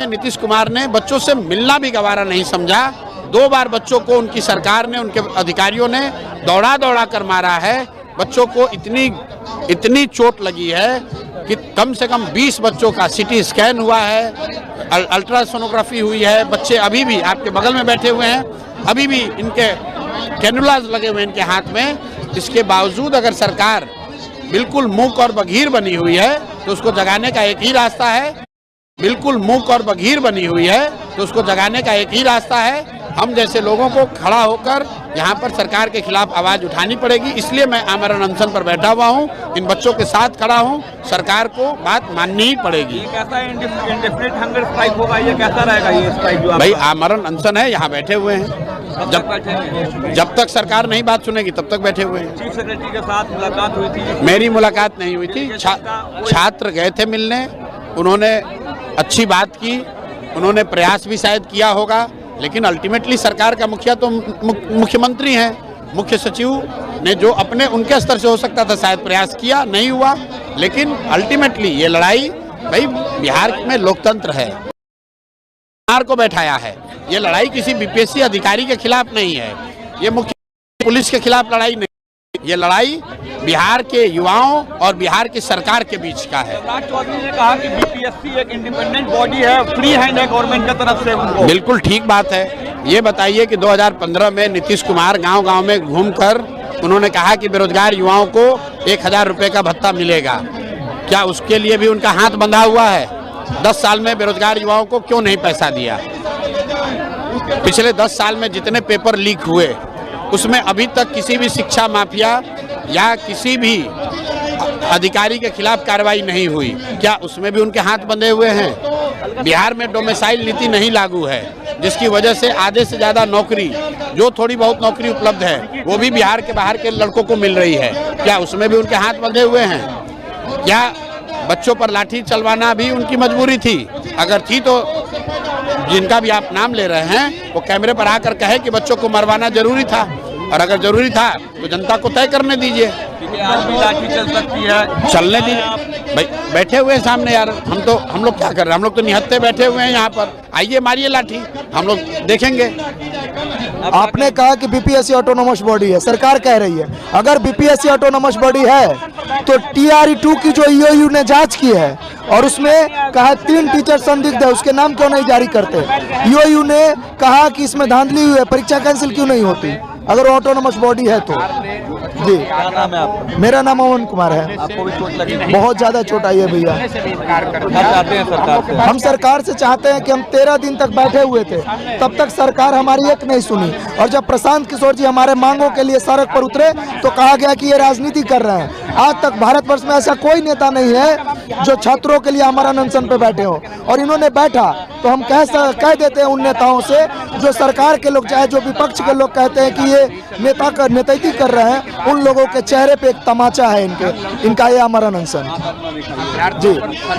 नीतीश कुमार ने बच्चों से मिलना भी गवारा नहीं समझा। 2 बार बच्चों को उनकी सरकार ने, उनके अधिकारियों ने दौड़ा दौड़ा कर मारा है। बच्चों को इतनी चोट लगी है कि कम से कम 20 बच्चों का सीटी स्कैन हुआ है, अल्ट्रासोनोग्राफी हुई है। बच्चे अभी भी आपके बगल में बैठे हुए हैं, अभी भी इनके कैनुलाज लगे हुए हैं इनके हाथ में। इसके बावजूद अगर सरकार बिल्कुल मूक और बधिर बनी हुई है तो उसको जगाने का एक ही रास्ता है। बिल्कुल मूक और बधिर बनी हुई है तो उसको जगाने का एक ही रास्ता है। हम जैसे लोगों को खड़ा होकर यहाँ पर सरकार के खिलाफ आवाज उठानी पड़ेगी। इसलिए मैं आमरण अनशन पर बैठा हुआ हूँ, इन बच्चों के साथ खड़ा हूँ। सरकार को बात माननी ही पड़ेगी। ये कैसा इंडेफिनिट हंगर स्ट्राइक होगा, ये कैसा रहेगा ये स्ट्राइक जो भाई आमरण अनशन है, यहाँ बैठे हुए हैं। जब तक सरकार नहीं बात सुनेगी तब तक बैठे हुए हैं। चीफ सेक्रेटरी के साथ मुलाकात हुई थी? मेरी मुलाकात नहीं हुई थी। छात्र गए थे मिलने, उन्होंने अच्छी बात की, उन्होंने प्रयास भी शायद किया होगा, लेकिन अल्टीमेटली सरकार का मुखिया तो मुख्यमंत्री हैं। मुख्य सचिव ने जो अपने उनके स्तर से हो सकता था शायद प्रयास किया, नहीं हुआ। लेकिन अल्टीमेटली ये लड़ाई भाई बिहार में लोकतंत्र है, बिहार को बैठाया है। ये लड़ाई किसी बीपीएससी अधिकारी के खिलाफ नहीं है, ये मुख्य पुलिस के खिलाफ लड़ाई नहीं, ये लड़ाई बिहार के युवाओं और बिहार की सरकार के बीच का है। राज चौधरी ने कहा कि बीपीएससी एक इंडिपेंडेंट बॉडी है, फ्री हैंड है गवर्नमेंट की तरफ से उनको। बिल्कुल ठीक बात है। ये बताइए कि 2015 में नीतीश कुमार गांव-गांव में घूमकर उन्होंने कहा कि बेरोजगार युवाओं को 1000 रुपये का भत्ता मिलेगा। क्या उसके लिए भी उनका हाथ बंधा हुआ है? 10 साल में बेरोजगार युवाओं को क्यों नहीं पैसा दिया? पिछले 10 साल में जितने पेपर लीक हुए उसमें अभी तक किसी भी शिक्षा माफिया या किसी भी अधिकारी के खिलाफ कार्रवाई नहीं हुई। क्या उसमें भी उनके हाथ बंधे हुए हैं? बिहार में डोमिसाइल नीति नहीं लागू है, जिसकी वजह से आधे से ज़्यादा नौकरी, जो थोड़ी बहुत नौकरी उपलब्ध है वो भी बिहार के बाहर के लड़कों को मिल रही है। क्या उसमें भी उनके हाथ बंधे हुए हैं? क्या बच्चों पर लाठी चलवाना भी उनकी मजबूरी थी? अगर थी तो जिनका भी आप नाम ले रहे हैं वो कैमरे पर आकर कहे कि बच्चों को मरवाना जरूरी था, और अगर जरूरी था तो जनता को तय करने दीजिए। आज भी लाठी चल सकती है, चलने दीजिए। भाई बैठे हुए सामने यार, हम लोग क्या कर रहे हैं? हम लोग तो निहत्थे बैठे हुए हैं यहाँ पर। आइए मारिए लाठी, हम लोग देखेंगे। आपने कहा कि बीपीएससी ऑटोनोमस बॉडी है, सरकार कह रही है अगर बीपीएससी ऑटोनोमस बॉडी है तो TRE-2 की जो EOU ने जांच की है और उसमें कहा 3 टीचर संदिग्ध है, उसके नाम क्यों नहीं जारी करते? EOU ने कहा कि इसमें धांधली हुई है, परीक्षा कैंसिल क्यों नहीं होती अगर ऑटोनोमस बॉडी है तो? जी, क्या नाम है आपका? मेरा नाम अमन कुमार है। आपको भी चोट लगी? बहुत ज्यादा चोट आई है भैया। क्या चाहते हैं सरकार से? हम सरकार से चाहते हैं कि हम 13 दिन तक बैठे हुए थे, तब तक सरकार हमारी एक नहीं सुनी, और जब प्रशांत किशोर जी हमारे मांगों के लिए सड़क पर उतरे तो कहा गया कि ये राजनीति कर रहे हैं। आज तक भारतवर्ष में ऐसा कोई नेता नहीं है जो छात्रों के लिए आमरण अनशन पे बैठे हो, और इन्होंने बैठा तो हम कह देते हैं उन नेताओं से जो सरकार के लोग, चाहे जो विपक्ष के लोग कहते हैं कि ये नेतृत्व कर रहे हैं, उन लोगों के चेहरे पे एक तमाचा है इनका ये आमरण अनशन। जी,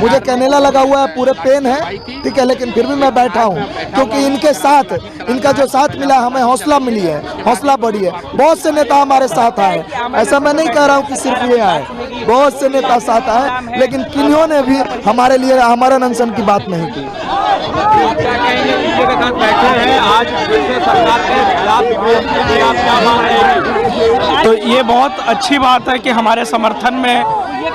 मुझे कैनेला लगा हुआ है, पूरे पेन है, ठीक है, लेकिन फिर भी मैं बैठा हूँ क्योंकि इनके साथ, इनका जो साथ मिला हमें हौसला मिली है, हौसला बढ़ी है। बहुत से नेता हमारे साथ आए, ऐसा मैं नहीं कह रहा हूँ कि सिर्फ ये आए, बहुत से नेता साथ आए, लेकिन किन्होंने भी हमारे लिए आमरण अनशन की बात नहीं की। बैठे हैं आज सरकार के खिलाफ, तो ये बहुत अच्छी बात है कि हमारे समर्थन में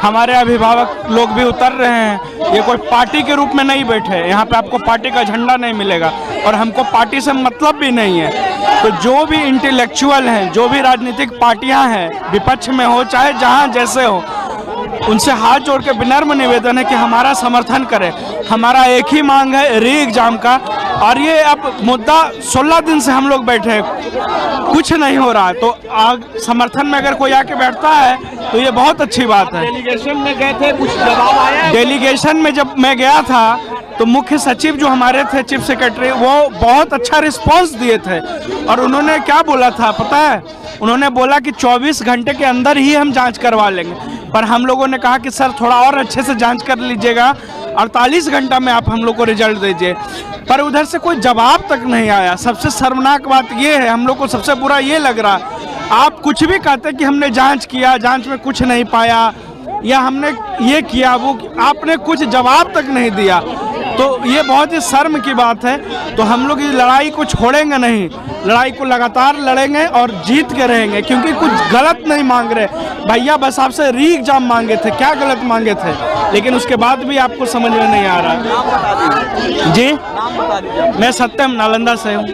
हमारे अभिभावक लोग भी उतर रहे हैं। ये कोई पार्टी के रूप में नहीं बैठे, यहाँ पे आपको पार्टी का झंडा नहीं मिलेगा और हमको पार्टी से मतलब भी नहीं है। तो जो भी इंटेलेक्चुअल हैं, जो भी राजनीतिक पार्टियां हैं, विपक्ष में हो चाहे जहाँ जैसे हो, उनसे हाथ जोड़ के विनम्र निवेदन है कि हमारा समर्थन करें। हमारा एक ही मांग है री एग्जाम का, और ये अब मुद्दा 16 दिन से हम लोग बैठे हैं, कुछ नहीं हो रहा है। तो समर्थन में अगर कोई आके बैठता है तो ये बहुत अच्छी बात है। डेलीगेशन में गए थे, कुछ जवाब आया? डेलीगेशन में जब मैं गया था तो मुख्य सचिव जो हमारे थे, चीफ सेक्रेटरी, वो बहुत अच्छा रिस्पांस दिए थे। और उन्होंने क्या बोला था पता है? उन्होंने बोला कि 24 घंटे के अंदर ही हम जांच करवा लेंगे, पर हम लोगों ने कहा कि सर थोड़ा और अच्छे से जांच कर लीजिएगा, 48 घंटा में आप हम लोग को रिजल्ट दीजिए। पर उधर से कोई जवाब तक नहीं आया। सबसे शर्मनाक बात ये है, हम लोग को सबसे बुरा ये लग रहा, आप कुछ भी कहते कि हमने जांच किया, जांच में कुछ नहीं पाया, या हमने ये किया वो, आपने कुछ जवाब तक नहीं दिया। तो ये बहुत ही शर्म की बात है। तो हम लोग इस लड़ाई को छोड़ेंगे नहीं, लड़ाई को लगातार लड़ेंगे और जीत के रहेंगे, क्योंकि कुछ गलत नहीं मांग रहे भैया, बस आपसे री एग्जाम मांगे थे, क्या गलत मांगे थे, लेकिन उसके बाद भी आपको समझ में नहीं आ रहा। जी, मैं सत्यम नालंदा से हूँ।